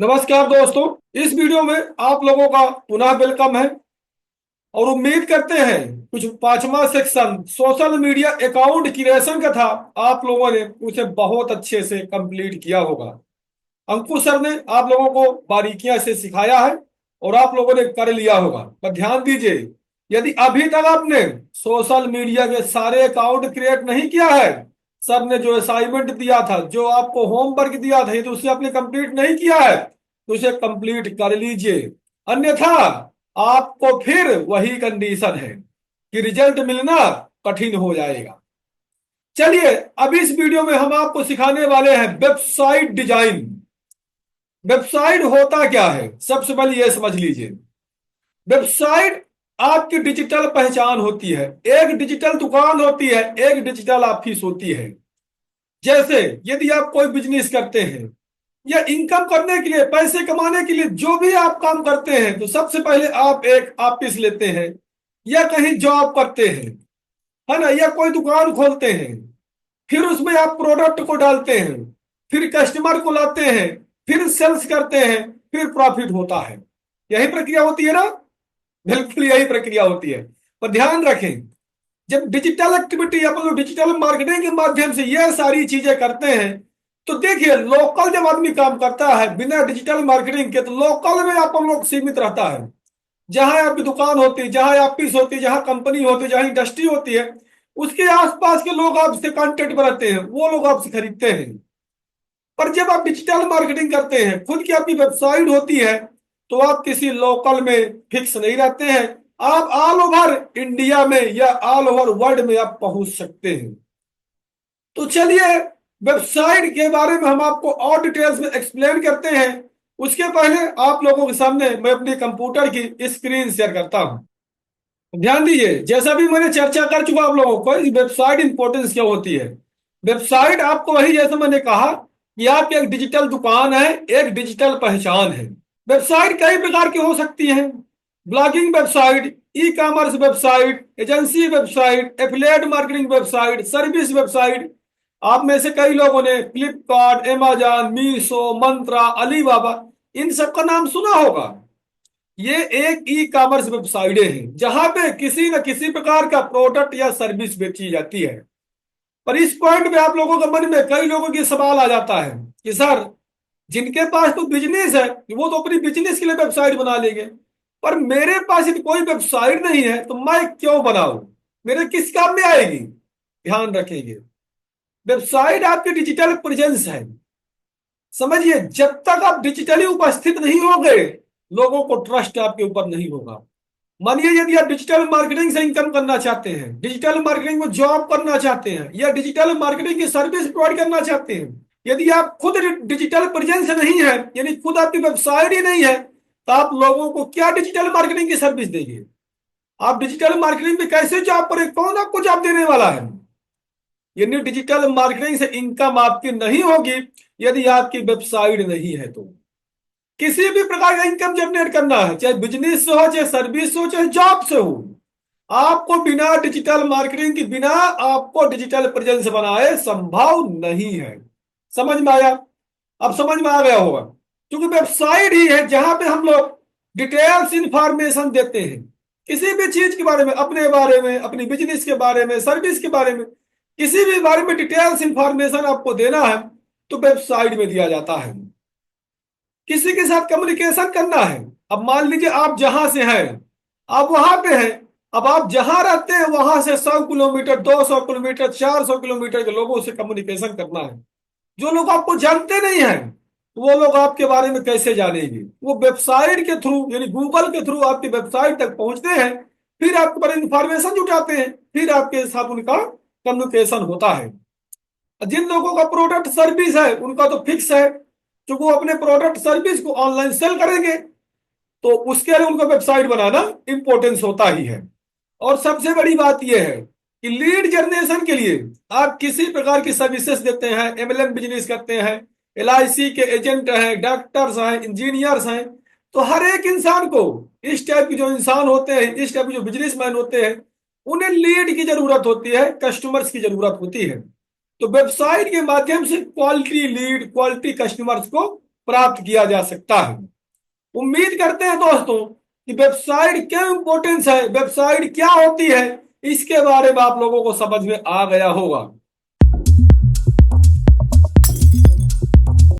नमस्कार दोस्तों। इस वीडियो में आप लोगों का पुनः वेलकम है और उम्मीद करते हैं कुछ पांचवा section social media account creation का था, आप लोगों ने उसे बहुत अच्छे से कंप्लीट किया होगा। अंकुश सर ने आप लोगों को बारीकियां से सिखाया है और आप लोगों ने कर लिया होगा। पर ध्यान दीजिए, यदि अभी तक आपने सोशल मीडिया के सारे अकाउंट क्रिएट नहीं किया है, सर ने जो असाइनमेंट दिया था, जो आपको होमवर्क दिया था, तो उसे आपने कंप्लीट नहीं किया है तो उसे कंप्लीट कर लीजिए। अन्यथा आपको फिर वही कंडीशन है कि रिजल्ट मिलना कठिन हो जाएगा। चलिए, अब इस वीडियो में हम आपको सिखाने वाले हैं वेबसाइट डिजाइन। वेबसाइट होता क्या है, सबसे पहले यह समझ लीजिए। वेबसाइट आपकी डिजिटल पहचान होती है, एक डिजिटल दुकान होती है, एक डिजिटल ऑफिस होती है। जैसे यदि आप कोई बिजनेस करते हैं या इनकम करने के लिए, पैसे कमाने के लिए जो भी आप काम करते हैं, तो सबसे पहले आप एक ऑफिस लेते हैं या कहीं जॉब करते हैं, है ना, या कोई दुकान खोलते हैं। फिर उसमें आप प्रोडक्ट को डालते हैं, फिर कस्टमर को लाते हैं, फिर सेल्स करते हैं, फिर प्रॉफिट होता है। यही प्रक्रिया होती है ना? बिल्कुल यही प्रक्रिया होती है। पर ध्यान रखें, जब डिजिटल एक्टिविटी अपन लोग डिजिटल मार्केटिंग के माध्यम से ये सारी चीजें करते हैं, तो देखिए लोकल जब आदमी काम करता है बिना डिजिटल मार्केटिंग के, तो लोकल में अपन लोग सीमित रहता है। जहां आपकी दुकान होती है, जहां ऑफिस होती है, जहां कंपनी होती है, जहां इंडस्ट्री होती है, उसके आसपास के लोग आपसे कांटेक्ट में रहते हैं, वो लोग आपसे खरीदते हैं। पर जब आप डिजिटल मार्केटिंग करते हैं, खुद की आपकी वेबसाइट होती है, तो आप किसी लोकल में फिक्स नहीं रहते हैं। आप ऑल ओवर इंडिया में या ऑल ओवर वर्ल्ड में आप पहुंच सकते हैं। तो चलिए, वेबसाइट के बारे में हम आपको और डिटेल्स में एक्सप्लेन करते हैं। उसके पहले आप लोगों के सामने मैं अपने कंप्यूटर की स्क्रीन शेयर करता हूं। ध्यान दीजिए, जैसा भी मैंने चर्चा कर चुका आप लोगों को, इस वेबसाइट इंपॉर्टेंस क्या होती है। वेबसाइट आपको वही, जैसे मैंने कहा कि आपकी एक डिजिटल दुकान है, एक डिजिटल पहचान है। वेबसाइट कई प्रकार की हो सकती है। Blogging website, e commerce website, agency website, affiliate marketing website, service website. आप में से कई लोगों ने फ्लिपकार्ट, अमेजॉन, मीशो, मंत्रा, अलीबाबा, इन सब का नाम सुना होगा। ये एक ई कॉमर्स वेबसाइटें हैं जहां पे किसी न किसी प्रकार का प्रोडक्ट या सर्विस बेची जाती है। पर इस पॉइंट पे आप लोगों के मन में कई लोगों की सवाल आ जाता है कि सर, जिनके पास तो बिजनेस है वो तो अपनी बिजनेस के लिए वेबसाइट बना लेंगे, पर मेरे पास यदि कोई वेबसाइट नहीं है तो मैं क्यों बनाऊं, मेरे किस काम में आएगी। ध्यान रखेंगे, वेबसाइट आपकी डिजिटल प्रेजेंस है। समझिए, जब तक आप डिजिटली उपस्थित नहीं होंगे, लोगों को ट्रस्ट आपके ऊपर नहीं होगा। मानिए यदि आप डिजिटल मार्केटिंग से इनकम करना चाहते हैं, डिजिटल मार्केटिंग में जॉब करना चाहते हैं, या डिजिटल मार्केटिंग की सर्विस प्रोवाइड करना चाहते हैं, यदि आप खुद डिजिटल प्रेजेंस नहीं है, यानी खुद आपकी वेबसाइट ही नहीं है, तो आप लोगों को क्या डिजिटल मार्केटिंग की सर्विस देंगे? आप डिजिटल मार्केटिंग में कैसे जॉब करें? कौन आपको जॉब देने वाला है? यानी डिजिटल मार्केटिंग से इनकम आपकी नहीं होगी यदि आपकी वेबसाइट नहीं है। तो किसी भी प्रकार का इनकम जनरेट करना है, चाहे बिजनेस से हो, चाहे सर्विस हो, चाहे जॉब से हो, आपको बिना डिजिटल मार्केटिंग की, बिना आपको डिजिटल प्रेजेंस बनाए संभव नहीं है। समझ में आया? अब समझ में आ गया होगा, क्योंकि वेबसाइट ही है जहां पे हम लोग डिटेल्स इंफॉर्मेशन देते हैं, किसी भी चीज के बारे में, अपने बारे में, अपनी बिजनेस के बारे में, सर्विस के बारे में, किसी भी बारे में डिटेल्स इंफॉर्मेशन आपको देना है तो वेबसाइट में दिया जाता है। किसी के साथ कम्युनिकेशन करना है, अब मान लीजिए आप जहां से हैं, आप वहां पे हैं, अब आप जहां रहते हैं वहां से 100 किलोमीटर, 200 किलोमीटर, 400 किलोमीटर के लोगों से कम्युनिकेशन करना है। जो लोग आपको जानते नहीं हैं, तो वो लोग आपके बारे में कैसे जानेंगे? वो वेबसाइट के थ्रू, यानी गूगल के थ्रू आपकी वेबसाइट तक पहुंचते हैं, फिर आपके बारे में इंफॉर्मेशन जुटाते हैं, फिर आपके साथ उनका कम्युनिकेशन होता है। जिन लोगों का प्रोडक्ट सर्विस है उनका तो फिक्स है, जो वो अपने प्रोडक्ट सर्विस को ऑनलाइन सेल करेंगे, तो उसके लिए उनका वेबसाइट बनाना इंपॉर्टेंस होता ही है। और सबसे बड़ी बात यह है कि लीड जनरेशन के लिए आप किसी प्रकार की सर्विसेज देते हैं, एमएलएम बिजनेस करते हैं, एलआईसी के एजेंट हैं, डॉक्टर्स हैं, इंजीनियर्स हैं, तो हर एक इंसान को, इस टाइप के जो इंसान होते हैं, इस टाइप के जो बिजनेसमैन होते हैं, उन्हें लीड की जरूरत होती है, कस्टमर्स की जरूरत होती है। तो वेबसाइट के माध्यम से क्वालिटी लीड, क्वालिटी कस्टमर्स को प्राप्त किया जा सकता है। उम्मीद करते हैं दोस्तों कि वेबसाइट क्यों इंपॉर्टेंस है, वेबसाइट क्या होती है, इसके बारे में आप लोगों को समझ में आ गया होगा।